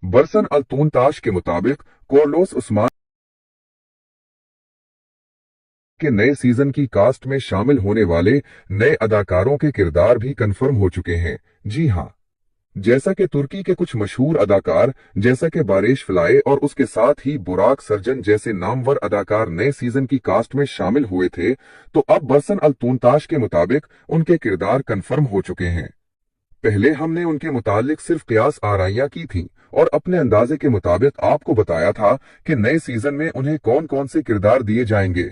बरसन अल-तूनताश के मुताबिक कार्लोस उस्मान के नए सीजन की कास्ट में शामिल होने वाले नए अदाकारों के किरदार भी कंफर्म हो चुके हैं। जी हां, जैसा कि तुर्की के कुछ मशहूर अदाकार जैसा कि बारिश फलाए और उसके साथ ही बुराक सर्जन जैसे नामवर अदाकार नए सीजन की कास्ट में शामिल हुए थे, तो अब बरसन अल-तूनताश के मुताबिक उनके किरदार कंफर्म हो चुके हैं। पहले हमने उनके मुतालिक सिर्फ कयास आराइयां की थी और अपने अंदाजे के मुताबिक आपको बताया था कि नए सीजन में उन्हें कौन कौन से किरदार दिए जाएंगे।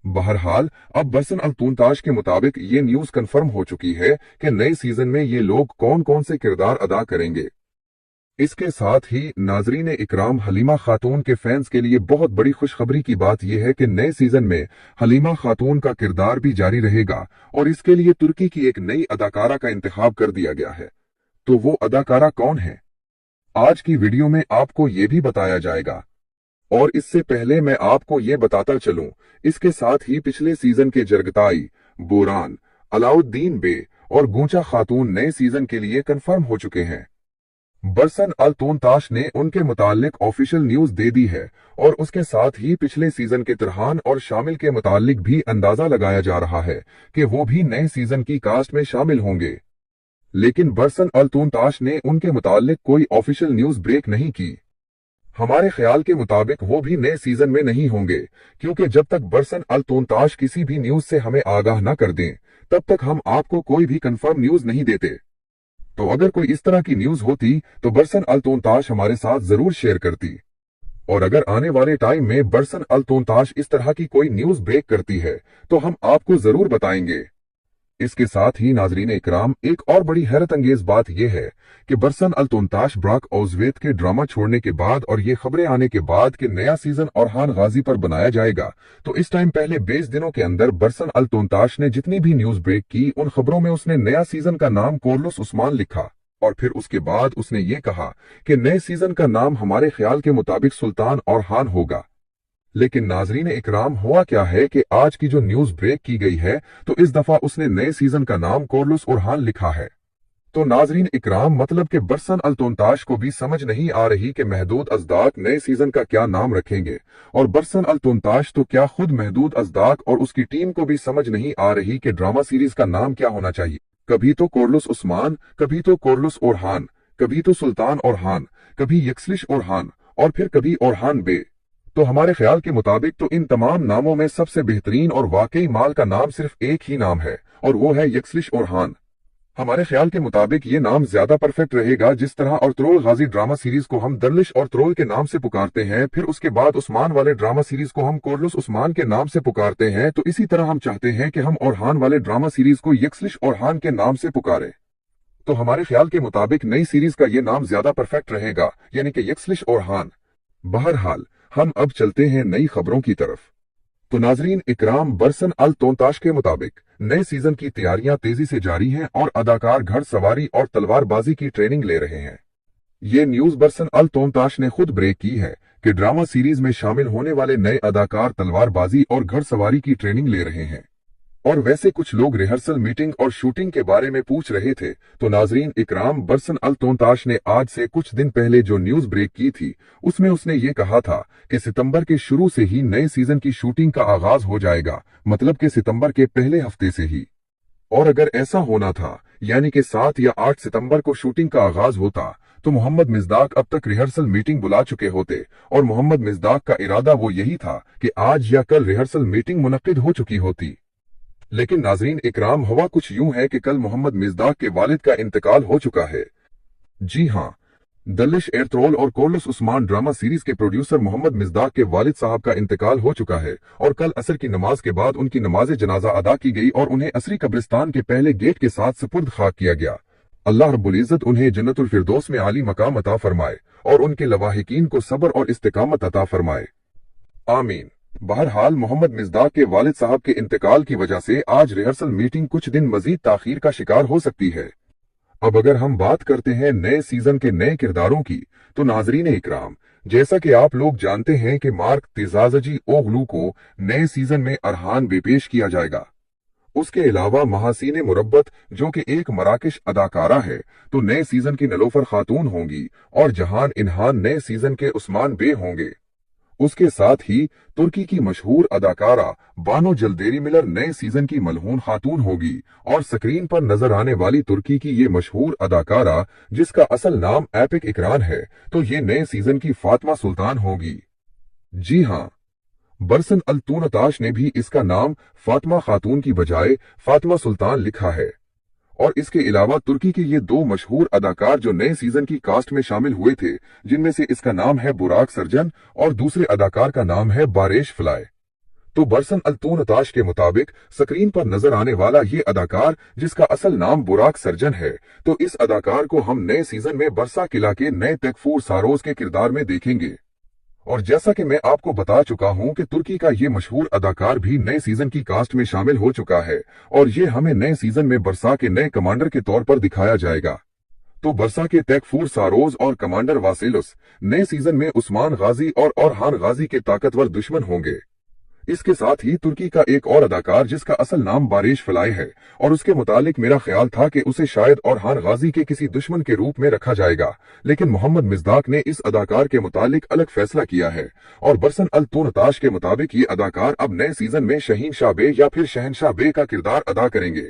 बहरहाल अब बरसन अल-तूनताश के मुताबिक ये न्यूज कंफर्म हो चुकी है कि नए सीजन में ये लोग कौन कौन से किरदार अदा करेंगे। इसके साथ ही नाजरीन इकराम, हलीमा खातून के फैंस के लिए बहुत बड़ी खुशखबरी की बात यह है कि नए सीजन में हलीमा खातून का किरदार भी जारी रहेगा और इसके लिए तुर्की की एक नई अदाकारा का इंतखाब कर दिया गया है। तो वो अदाकारा कौन है, आज की वीडियो में आपको ये भी बताया जाएगा। और इससे पहले मैं आपको ये बताता चलूं, इसके साथ ही पिछले सीजन के जरगताई, बोरान, अलाउद्दीन बे और गूंचा खातून नए सीजन के लिए कंफर्म हो चुके हैं। बरसन अल-तूनताश ने उनके मुतालिक ऑफिशियल न्यूज दे दी है और उसके साथ ही पिछले सीजन के तिरहान और शामिल के मुतालिक भी अंदाजा लगाया जा रहा है कि वो भी नए सीजन की कास्ट में शामिल होंगे। लेकिन बरसन अल-तूनताश ने उनके मुतालिक कोई ऑफिशियल न्यूज ब्रेक नहीं की। हमारे ख्याल के मुताबिक वो भी नए सीजन में नहीं होंगे, क्योंकि जब तक बरसन अल-तूनताश किसी भी न्यूज से हमें आगाह न कर दें, तब तक हम आपको कोई भी कंफर्म न्यूज नहीं देते। तो अगर कोई इस तरह की न्यूज होती तो बरसन अल-तूनताश हमारे साथ जरूर शेयर करती। और अगर आने वाले टाइम में बरसन अल-तूनताश इस तरह की कोई न्यूज ब्रेक करती है तो हम आपको जरूर बताएंगे। इसके साथ ही नाजरीन इकराम, एक और बड़ी हैरत अंगेज बात यह है कि बरसन अल-तूनताश ब्राक ओजवेत के ड्रामा छोड़ने के बाद और ये खबरें आने के बाद कि नया सीजन ओरहान गाजी पर बनाया जाएगा, तो इस टाइम पहले 20 दिनों के अंदर बरसन अल-तूनताश ने जितनी भी न्यूज ब्रेक की, उन खबरों में उसने नया सीजन का नाम कार्लोस उस्मान लिखा और फिर उसके बाद उसने ये कहा कि नए सीजन का नाम हमारे ख्याल के मुताबिक सुल्तान ओरहान होगा। लेकिन नाजरीन इकराम, हुआ क्या है कि आज की जो न्यूज ब्रेक की गई है, तो इस दफा उसने नए सीजन का नाम कार्लोस ओरहान लिखा है। तो नाजरीन इकराम, मतलब कि बरसन अल-तूनताश को भी समझ नहीं आ रही कि महदूद अज़दाक नए सीजन का क्या नाम रखेंगे, और बरसन अल-तूनताश तो क्या खुद महदूद अज़दाक और उसकी टीम को भी समझ नहीं आ रही कि ड्रामा सीरीज का नाम क्या होना चाहिए। कभी तो कार्लोस उस्मान, कभी तो कार्लोस ओरहान, कभी तो सुल्तान ओरहान, कभी यक्सलिश ओरहान और फिर कभी ओरहान बे। तो हमारे ख्याल के मुताबिक तो इन तमाम नामों में सबसे बेहतरीन और वाकई माल का नाम सिर्फ एक ही नाम है और वो है यक्सलिश ओरहान। हमारे ख्याल के मुताबिक ये नाम ज्यादा परफेक्ट रहेगा। जिस तरह और त्रोल गाजी ड्रामा सीरीज को हम दरलिश और त्रोल के नाम से पुकारते हैं, फिर उसके बाद उस्मान वाले ड्रामा सीरीज को हम कार्लोस उस्मान के नाम से पुकारते हैं, तो इसी तरह हम चाहते हैं कि हम ओरहान वाले ड्रामा सीरीज को यक्सलिश ओरहान के नाम से पुकारें। तो हमारे ख्याल के मुताबिक नई सीरीज का ये नाम ज्यादा परफेक्ट रहेगा, यानी कि यक्सलिश ओरहान। बहरहाल हम अब चलते हैं नई खबरों की तरफ। तो नाजरीन इकराम, बरसन अल-तूनताश के मुताबिक नए सीजन की तैयारियां तेजी से जारी हैं और अदाकार घड़सवारी और तलवारबाजी की ट्रेनिंग ले रहे हैं। ये न्यूज बरसन अल-तूनताश ने खुद ब्रेक की है कि ड्रामा सीरीज में शामिल होने वाले नए अदाकार तलवारबाजी और घड़सवारी की ट्रेनिंग ले रहे हैं। और वैसे कुछ लोग रिहर्सल मीटिंग और शूटिंग के बारे में पूछ रहे थे। तो नाजरीन इकराम, बरसन अल-तूनताश ने आज से कुछ दिन पहले जो न्यूज ब्रेक की थी, उसमें उसने ये कहा था कि सितंबर के शुरू से ही नए सीजन की शूटिंग का आगाज हो जाएगा, मतलब कि सितंबर के पहले हफ्ते से ही। और अगर ऐसा होना था, यानी कि 7 या 8 सितंबर को शूटिंग का आगाज होता, तो मोहम्मद मिज़दाक अब तक रिहर्सल मीटिंग बुला चुके होते और मोहम्मद मिज़दाक का इरादा वो यही था कि आज या कल रिहर्सल मीटिंग मुनक्किद हो चुकी होती। लेकिन नाजरीन इकराम, हुआ कुछ यूं है कि कल मोहम्मद मिज़दाक के वालिद का इंतकाल हो चुका है। जी हां, दलिश एरत्रोल और कार्लोस उस्मान ड्रामा सीरीज के प्रोड्यूसर मोहम्मद मिज़दाक के वालिद साहब का इंतकाल हो चुका है और कल असर की नमाज के बाद उनकी नमाज जनाजा अदा की गई और उन्हें असरी कब्रिस्तान के पहले गेट के साथ सुपुर्द खाक किया गया। अल्लाह रब्बुल इज्जत उन्हें जन्नतुल फिरदौस में आली मकाम अता फरमाए और उनके लवाहिकीन को सब्र और इस्तिकामत अता फरमाए, आमीन। बहरहाल मोहम्मद मिज़दाक के वालिद साहब के इंतकाल की वजह से आज रिहर्सल मीटिंग कुछ दिन मजीद ताखीर का शिकार हो सकती है। अब अगर हम बात करते हैं नए सीजन के नए किरदारों की, तो नाजरीन इकराम, जैसा कि आप लोग जानते हैं कि मार्क तिजाजजी ओगलू को नए सीजन में अरहान बे पेश किया जाएगा उसके अलावा महासीने मुरब्बत जो कि एक मराकश अदाकारा है तो नए सीजन की निलोफर खातून होंगी और जहान इन्हान नए सीजन के उस्मान बे होंगे। उसके साथ ही तुर्की की मशहूर अदाकारा बानो जलदेरी मिलर नए सीजन की मलहून खातून होगी और स्क्रीन पर नजर आने वाली तुर्की की ये मशहूर अदाकारा जिसका असल नाम एपिक इकरान है तो ये नए सीजन की फातिमा सुल्तान होगी। जी हाँ, बरसन अल तूनताश ने भी इसका नाम फातिमा खातून की बजाय फातिमा सुल्तान लिखा है। और इसके अलावा तुर्की के ये दो मशहूर अदाकार जो नए सीजन की कास्ट में शामिल हुए थे जिनमें से इसका नाम है बुराक सर्जन और दूसरे अदाकार का नाम है बारेश फ्लाई। तो बरसन अल तूनताश के मुताबिक स्क्रीन पर नजर आने वाला ये अदाकार जिसका असल नाम बुराक सर्जन है तो इस अदाकार को हम नए सीजन में बरसा किला के नए तकफूर सारोज के किरदार में देखेंगे। और जैसा कि मैं आपको बता चुका हूं कि तुर्की का ये मशहूर अदाकार भी नए सीजन की कास्ट में शामिल हो चुका है और ये हमें नए सीजन में बरसा के नए कमांडर के तौर पर दिखाया जाएगा। तो बरसा के तकफूर सारोज और कमांडर वासिलुस नए सीजन में उस्मान गाजी और औरहान गाजी के ताकतवर दुश्मन होंगे। इसके साथ ही तुर्की का एक और अदाकार जिसका असल नाम बारेश फलाई है और उसके मुतालिक मेरा ख्याल था कि उसे शायद औरहान गाजी के किसी दुश्मन के रूप में रखा जाएगा, लेकिन मोहम्मद मिज़दाक ने इस अदाकार के मुतालिक अलग फैसला किया है और बरसन अल तूनताश के मुताबिक ये अदाकार अब नए सीजन में शहीन शाह बे या फिर शहनशाह बे का किरदार अदा करेंगे।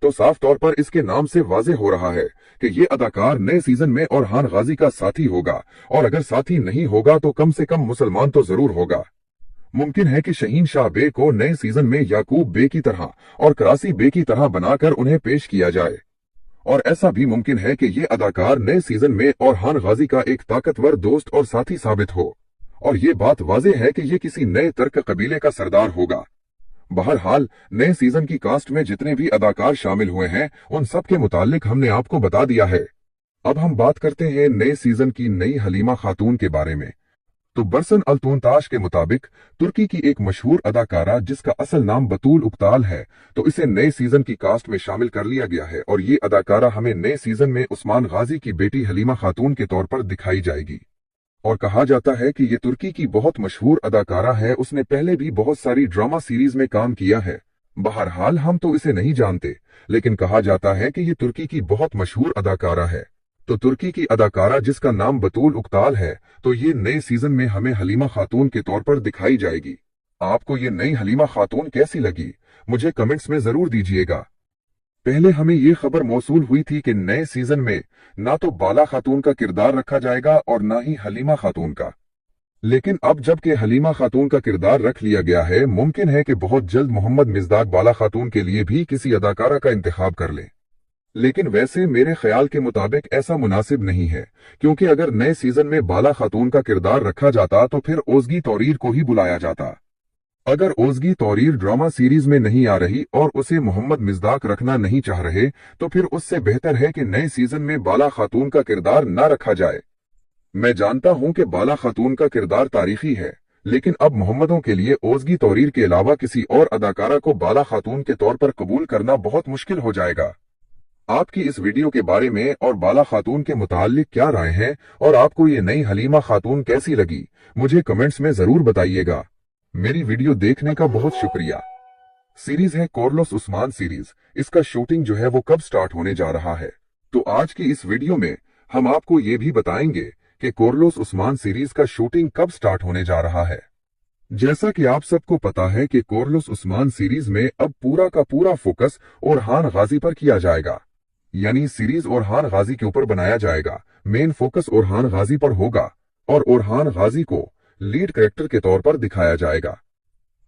तो साफ तौर पर इसके नाम से वाज़ेह हो रहा है कि ये अदाकार नए सीजन में औरहान गाजी का साथी होगा और अगर साथी नहीं होगा तो कम से कम मुसलमान तो जरूर होगा। मुमकिन है कि शहीन शाह बे को नए सीजन में याकूब बे की तरह और करासी बे की तरह बनाकर उन्हें पेश किया जाए और ऐसा भी मुमकिन है कि ये अदाकार नए सीजन में औरहान गाजी का एक ताकतवर दोस्त और साथी साबित हो और ये बात वाज़ेह है कि ये किसी नए तर्क कबीले का सरदार होगा। बहरहाल नए सीजन की कास्ट में जितने भी अदाकार शामिल हुए हैं उन सब के मुतालिक हमने आपको बता दिया है। अब हम बात करते हैं नए सीजन की नई हलीमा खातून के बारे में। तो बरसन अल तूनताश के मुताबिक तुर्की की एक मशहूर अदाकारा जिसका असल नाम बतूल उक्ताल है तो इसे नए सीजन की कास्ट में शामिल कर लिया गया है और ये अदाकारा हमें नए सीजन में उस्मान गाजी की बेटी हलीमा खातून के तौर पर दिखाई जाएगी। और कहा जाता है कि ये तुर्की की बहुत मशहूर अदाकारा है, उसने पहले भी बहुत सारी ड्रामा सीरीज में काम किया है। बहरहाल हम तो इसे नहीं जानते, लेकिन कहा जाता है कि ये तुर्की की बहुत मशहूर अदाकारा है। तो तुर्की की अदाकारा जिसका नाम बतूल उक्ताल है तो ये नए सीजन में हमें हलीमा खातून के तौर पर दिखाई जाएगी। आपको ये नई हलीमा खातून कैसी लगी मुझे कमेंट्स में जरूर दीजिएगा। पहले हमें ये खबर मौसूल हुई थी कि नए सीजन में ना तो बाला खातून का किरदार रखा जाएगा और ना ही हलीमा खातून का, लेकिन अब जबकि हलीमा खातून का किरदार रख लिया गया है मुमकिन है कि बहुत जल्द मोहम्मद मिज़दाक बाला खातून के लिए भी किसी अदाकारा का इंतखाब कर लें। लेकिन वैसे मेरे ख्याल के मुताबिक ऐसा मुनासिब नहीं है, क्योंकि अगर नए सीजन में बाला खातून का किरदार रखा जाता तो फिर ओज़गी तौरीर को ही बुलाया जाता। अगर ओज़गी तौरीर ड्रामा सीरीज में नहीं आ रही और उसे मोहम्मद मिज़दाक रखना नहीं चाह रहे तो फिर उससे बेहतर है कि नए सीजन में बाला खातून का किरदार न रखा जाए। मैं जानता हूं कि बाला खातून का किरदार तारीखी है, लेकिन अब मोहम्मदों के लिए ओज़गी तौरीर के अलावा किसी और अदाकारा को बाला खातून के तौर पर कबूल करना बहुत मुश्किल हो जाएगा। आपकी इस वीडियो के बारे में और बाला खातून के मुताल्लिक क्या राय है और आपको ये नई हलीमा खातून कैसी लगी मुझे कमेंट्स में जरूर बताइएगा। मेरी वीडियो देखने का बहुत शुक्रिया। सीरीज है कोरलोस उस्मान सीरीज, इसका शूटिंग जो है वो कब स्टार्ट होने जा रहा है, तो आज की इस वीडियो में हम आपको ये भी बताएंगे कि कोरलोस उस्मान सीरीज का शूटिंग कब स्टार्ट होने जा रहा है। जैसा कि आप सबको पता है कि कोरलोस उस्मान सीरीज में अब पूरा का पूरा फोकस औरहान गाजी पर किया जाएगा, यानी सीरीज औरहान गाजी के ऊपर बनाया जाएगा। मेन फोकस औरहान गाजी पर होगा और औरहान गाजी को लीड कैरेक्टर के तौर पर दिखाया जाएगा।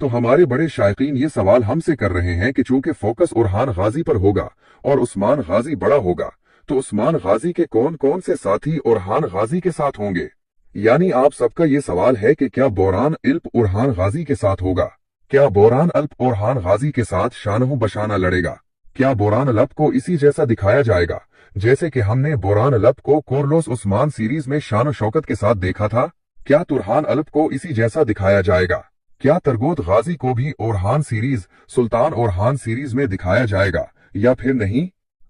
तो हमारे बड़े शायकीन ये सवाल हमसे कर रहे हैं कि चूंकि फोकस औरहान गाजी पर होगा और उस्मान गाजी बड़ा होगा तो उस्मान गाजी के कौन कौन से साथी औरहान गाजी के साथ होंगे। यानी आप सबका ये सवाल है कि क्या बोरान इल्प औरहान गाजी के साथ होगा, क्या बोरान अल्प औरहान गाजी के साथ शानहु बशाना लड़ेगा, क्या बोरान अल्प को इसी जैसा दिखाया जाएगा जैसे कि हमने बोरान अल्प को कोरलोस उस्मान सीरीज में शान शौकत के साथ देखा था। क्या तुरहान अल्प को इसी जैसा दिखाया जाएगा, क्या तरगोत गाजी को भी औरहान सीरीज सुल्तान औरहान सीरीज में दिखाया जाएगा या फिर नहीं।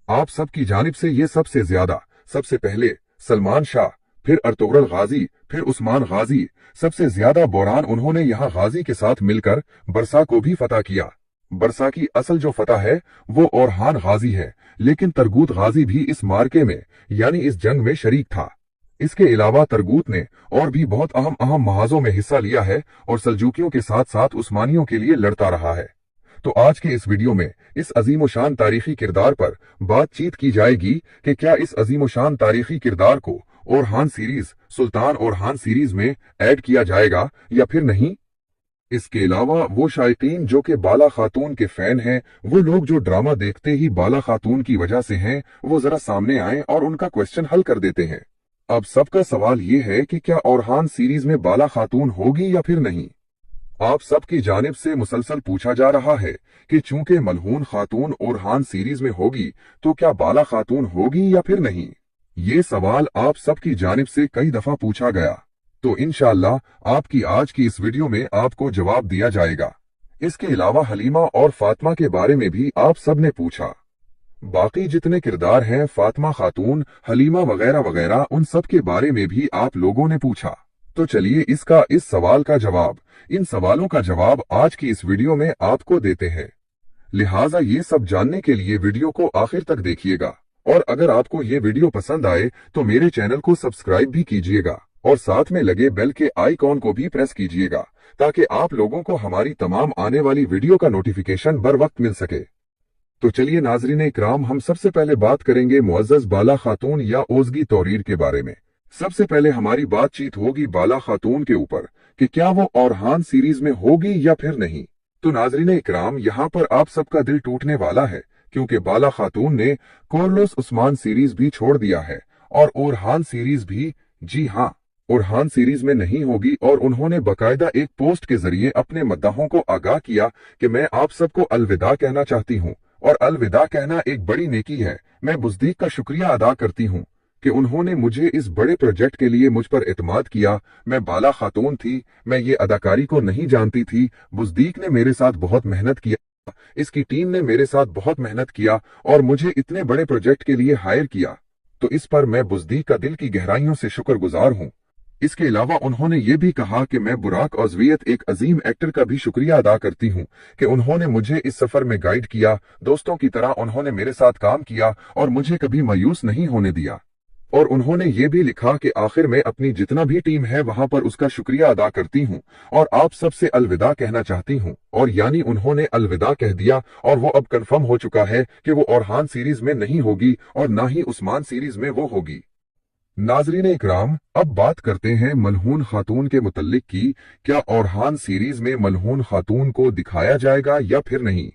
आप सबकी जानिब से ये सबसे ज्यादा सबसे पहले सलमान शाह, फिर अर्तुगरुल गाजी, फिर उस्मान गाजी, सबसे ज्यादा बोरान उन्होंने यहाँ गाजी के साथ मिलकर बरसा को भी फतह किया। बरसा की असल जो फतह है वो औरहान गाजी है, लेकिन तरगूत गाजी भी इस मार्के में यानी इस जंग में शरीक था। इसके अलावा तरगूत ने और भी बहुत अहम अहम महाजों में हिस्सा लिया है और सल्जूकियों के साथ साथ उस्मानियों के लिए लड़ता रहा है। तो आज के इस वीडियो में इस अजीम शान तारीखी किरदार पर बातचीत की जाएगी कि क्या इस अजीम शान तारीखी किरदार को ओरहान सीरीज, सुल्तान ओरहान सीरीज में ऐड किया जाएगा या फिर नहीं। इसके अलावा वो शायकीन जो कि बाला खातून के फैन हैं, वो लोग जो ड्रामा देखते ही बाला खातून की वजह से हैं, वो जरा सामने आए और उनका क्वेश्चन हल कर देते हैं। अब सबका सवाल ये है कि क्या ओरहान सीरीज में बाला खातून होगी या फिर नहीं। आप सबकी जानिब से मुसलसल पूछा जा रहा है कि चूंकि मलहून खातून ओरहान सीरीज में होगी तो क्या बाला खातून होगी या फिर नहीं। ये सवाल आप सबकी जानिब से कई दफा पूछा गया, तो इंशाअल्लाह आपकी आज की इस वीडियो में आपको जवाब दिया जाएगा। इसके अलावा हलीमा और फातिमा के बारे में भी आप सब ने पूछा। बाकी जितने किरदार हैं, फातिमा खातून, हलीमा वगैरह वगैरह, उन सब के बारे में भी आप लोगों ने पूछा। तो चलिए इस सवाल का जवाब, इन सवालों का जवाब आज की इस वीडियो में आपको देते हैं। लिहाजा ये सब जानने के लिए वीडियो को आखिर तक देखिएगा, और अगर आपको ये वीडियो पसंद आए तो मेरे चैनल को सब्सक्राइब भी कीजिएगा और साथ में लगे बेल के आइकॉन को भी प्रेस कीजिएगा ताकि आप लोगों को हमारी तमाम आने वाली वीडियो का नोटिफिकेशन बर वक्त मिल सके। तो चलिए नाजरीन इकराम, हम सबसे पहले बात करेंगे मुअज़्ज़ज़ बाला खातून या ओज़गी तौरीर के बारे में। सबसे पहले हमारी बातचीत होगी बाला खातून के ऊपर कि क्या वो ओरहान सीरीज में होगी या फिर नहीं। तो नाजरीन इकराम, यहाँ पर आप सबका दिल टूटने वाला है क्योंकि बाला खातून ने कोरलोस उस्मान सीरीज भी छोड़ दिया है और ओरहान सीरीज भी, जी हाँ, ओरहान सीरीज में नहीं होगी। और उन्होंने बकायदा एक पोस्ट के जरिए अपने मद्दाहों को आगाह किया कि मैं आप सबको अलविदा कहना चाहती हूँ और अलविदा कहना एक बड़ी नेकी है। मैं बुज़दीक का शुक्रिया अदा करती हूँ कि उन्होंने मुझे इस बड़े प्रोजेक्ट के लिए मुझ पर एतमाद किया। मैं बाला खातून थी, मैं ये अदाकारी को नहीं जानती थी। बुज़दीक ने मेरे साथ बहुत मेहनत किया, इसकी टीम ने मेरे साथ बहुत मेहनत किया और मुझे इतने बड़े प्रोजेक्ट के लिए हायर किया, तो इस पर मैं बुज़दीक का दिल की गहराइयों से शुक्रगुजार हूँ। इसके अलावा उन्होंने ये भी कहा कि मैं बुराक औज़वियत, एक अजीम एक्टर का भी शुक्रिया अदा करती हूँ कि उन्होंने मुझे इस सफर में गाइड किया। दोस्तों की तरह उन्होंने मेरे साथ काम किया और मुझे कभी मायूस नहीं होने दिया। और उन्होंने ये भी लिखा कि आखिर में अपनी जितना भी टीम है वहां पर उसका शुक्रिया अदा करती हूँ और आप सबसे अलविदा कहना चाहती हूँ। और यानी उन्होंने अलविदा कह दिया और वो अब कंफर्म हो चुका है कि वो ओरहान सीरीज में नहीं होगी और ना ही उस्मान सीरीज में वो होगी। नाजरीन इकराम, अब बात करते हैं मलहून खातून के मुतल्लिक की। क्या ओरहान सीरीज में मलहून खातून को दिखाया जाएगा या फिर नहीं।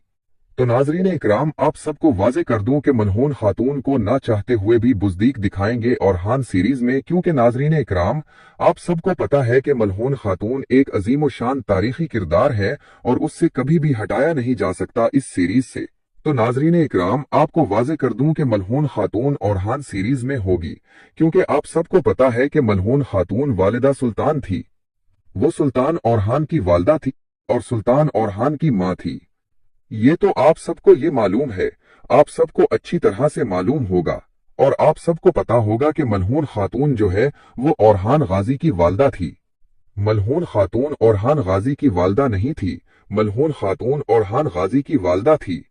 तो नाजरीन इकराम, आप सबको वाजे कर दूं कि मलहून खातून को ना चाहते हुए भी बुज़दीक दिखाएंगे ओरहान सीरीज में, क्योंकि नाजरीन इकराम, आप सबको पता है कि मलहून खातून एक अजीम शान तारीखी किरदार है और उससे कभी भी हटाया नहीं जा सकता इस सीरीज से। तो नाजरीन इकराम, आपको वाजे कर दूं कि मलहून खातून ओरहान सीरीज में होगी, क्योंकि आप सबको पता है कि मलहून खातून वालिदा सुल्तान थी, वो सुल्तान ओरहान की वालदा थी और सुल्तान ओरहान की माँ थी। ये तो आप सबको ये मालूम है, आप सबको अच्छी तरह से मालूम होगा और आप सबको पता होगा कि मलहून खातून जो है वो ओरहान गाजी की वालदा थी। मलहून खातून ओरहान गाजी की वालदा नहीं थी, मलहून खातून ओरहान गाजी की वालदा थी।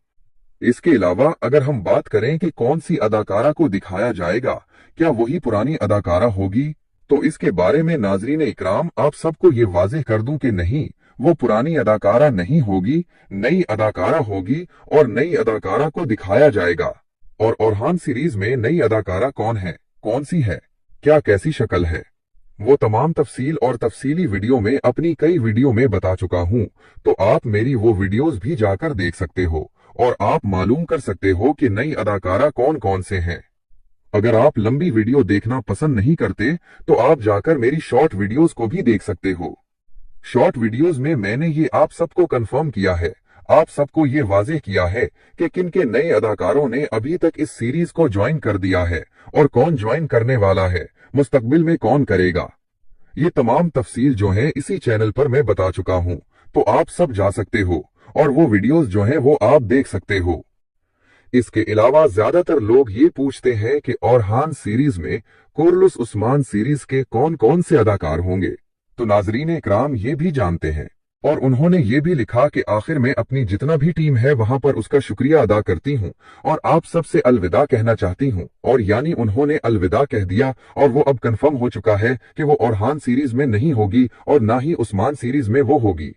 इसके अलावा अगर हम बात करें कि कौन सी अदाकारा को दिखाया जाएगा, क्या वही पुरानी अदाकारा होगी, तो इसके बारे में नाजरीन इकराम आप सबको ये वाज़ेह कर दूं कि नहीं, वो पुरानी अदाकारा नहीं होगी, नई अदाकारा होगी और नई अदाकारा को दिखाया जाएगा। और ओरहान सीरीज में नई अदाकारा कौन है, कौन सी है, क्या कैसी शक्ल है, वो तमाम तफसील और तफसीली वीडियो में अपनी कई वीडियो में बता चुका हूँ, तो आप मेरी वो वीडियोस भी जाकर देख सकते हो और आप मालूम कर सकते हो कि नई अदाकारा कौन कौन से हैं। अगर आप लंबी वीडियो देखना पसंद नहीं करते तो आप जाकर मेरी शॉर्ट वीडियोस को भी देख सकते हो। शॉर्ट वीडियोस में मैंने ये आप सबको कंफर्म किया है, आप सबको ये वाज़ेह किया है कि किन के नए अदाकारों ने अभी तक इस सीरीज को ज्वाइन कर दिया है और कौन ज्वाइन करने वाला है, मुस्तकबिल में कौन करेगा। ये तमाम तफसील जो है इसी चैनल पर मैं बता चुका हूँ, तो आप सब जा सकते हो और वो वीडियोस जो हैं वो आप देख सकते हो। इसके अलावा ज्यादातर लोग ये पूछते हैं कि ओरहान सीरीज में कोरलुस उस्मान सीरीज के कौन कौन से अदाकार होंगे, तो नाजरीन इकराम ये भी जानते हैं और उन्होंने ये भी लिखा कि आखिर में अपनी जितना भी टीम है वहां पर उसका शुक्रिया अदा करती हूं और आप सबसे अलविदा कहना चाहती हूं। और यानी उन्होंने अलविदा कह दिया और वो अब कंफर्म हो चुका है कि वो ओरहान सीरीज में नहीं होगी और ना ही उस्मान सीरीज में वो होगी।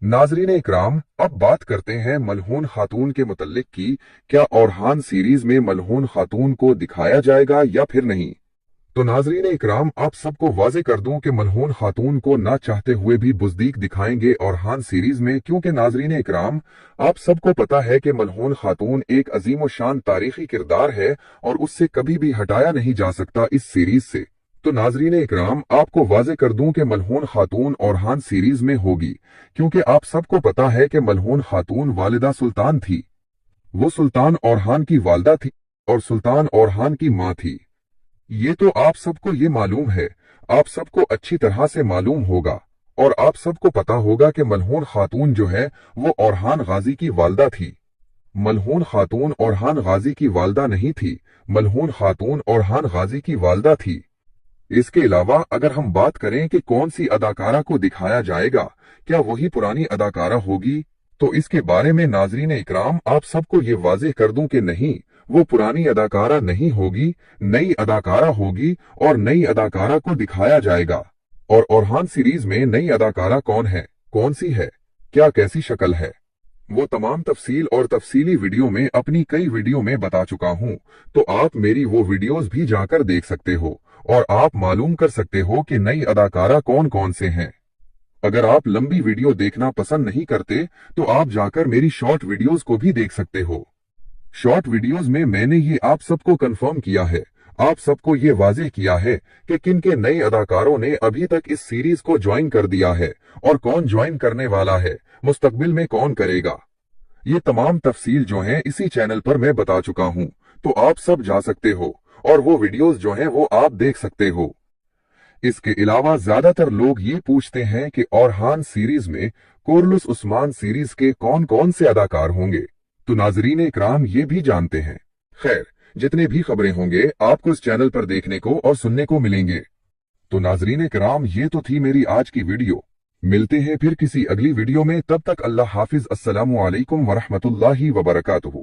नाजरीन इकराम, अब बात करते हैं मलहून खातून के मुतल्लिक की। क्या ओरहान सीरीज में मलहून खातून को दिखाया जाएगा या फिर नहीं? तो नाजरीन इकराम, आप सबको वाजे कर दूं कि मलहून खातून को ना चाहते हुए भी बुज़दीक दिखाएंगे ओरहान सीरीज में, क्योंकि नाजरीन इकराम, आप सबको पता है कि मलहून खातून एक अजीम शान तारीखी किरदार है और उससे कभी भी हटाया नहीं जा सकता इस सीरीज से। तो नाजरीन इकराम, आपको वाजे कर दूं कि मलहून खातून ओरहान सीरीज में होगी, क्योंकि आप सबको पता है कि मलहून खातून वालिदा सुल्तान थी। वो सुल्तान ओरहान की वालदा थी और सुल्तान ओरहान की माँ थी। ये तो आप सबको ये मालूम है, आप सबको अच्छी तरह से मालूम होगा और आप सबको पता होगा कि मलहून खातून जो है वो ओरहान गाजी की वालदा थी। मलहून खातून ओरहान गाजी की वालदा नहीं थी, मलहून खातून ओरहान गाजी की वालदा थी। इसके अलावा अगर हम बात करें कि कौन सी अदाकारा को दिखाया जाएगा, क्या वही पुरानी अदाकारा होगी, तो इसके बारे में नाजरीन इकराम आप सबको ये वाज़ेह कर दूं कि नहीं, वो पुरानी अदाकारा नहीं होगी, नई अदाकारा होगी और नई अदाकारा को दिखाया जाएगा। और ओरहान सीरीज में नई अदाकारा कौन है, कौन सी है, क्या कैसी शक्ल है, वो तमाम तफसील और तफसीली वीडियो में अपनी कई वीडियो में बता चुका हूं, तो आप मेरी वो वीडियोस भी जाकर देख सकते हो और आप मालूम कर सकते हो कि नई अदाकारा कौन कौन से हैं। अगर आप लंबी वीडियो देखना पसंद नहीं करते तो आप जाकर मेरी शॉर्ट वीडियोस को भी देख सकते हो। शॉर्ट वीडियोस में मैंने ये आप सबको कंफर्म किया है, आप सबको ये वाज़ेह किया है कि किन के नए अदाकारों ने अभी तक इस सीरीज को ज्वाइन कर दिया है और कौन ज्वाइन करने वाला है, मुस्तकबिल में कौन करेगा। ये तमाम तफसील जो हैं इसी चैनल पर मैं बता चुका हूं, तो आप सब जा सकते हो और वो वीडियोस जो हैं वो आप देख सकते हो। इसके अलावा ज्यादातर लोग ये पूछते हैं कि ओरहान सीरीज में कोरलुस उस्मान सीरीज के कौन कौन से अदाकार होंगे, तो नाजरीन इकराम ये भी जानते हैं। खैर, जितने भी खबरें होंगे आपको इस चैनल पर देखने को और सुनने को मिलेंगे। तो नाजरीन इकराम, ये तो थी मेरी आज की वीडियो। मिलते हैं फिर किसी अगली वीडियो में, तब तक अल्लाह हाफिज। अस्सलामु अलैकुम वरहमतुल्लाहि वबरकातुहू।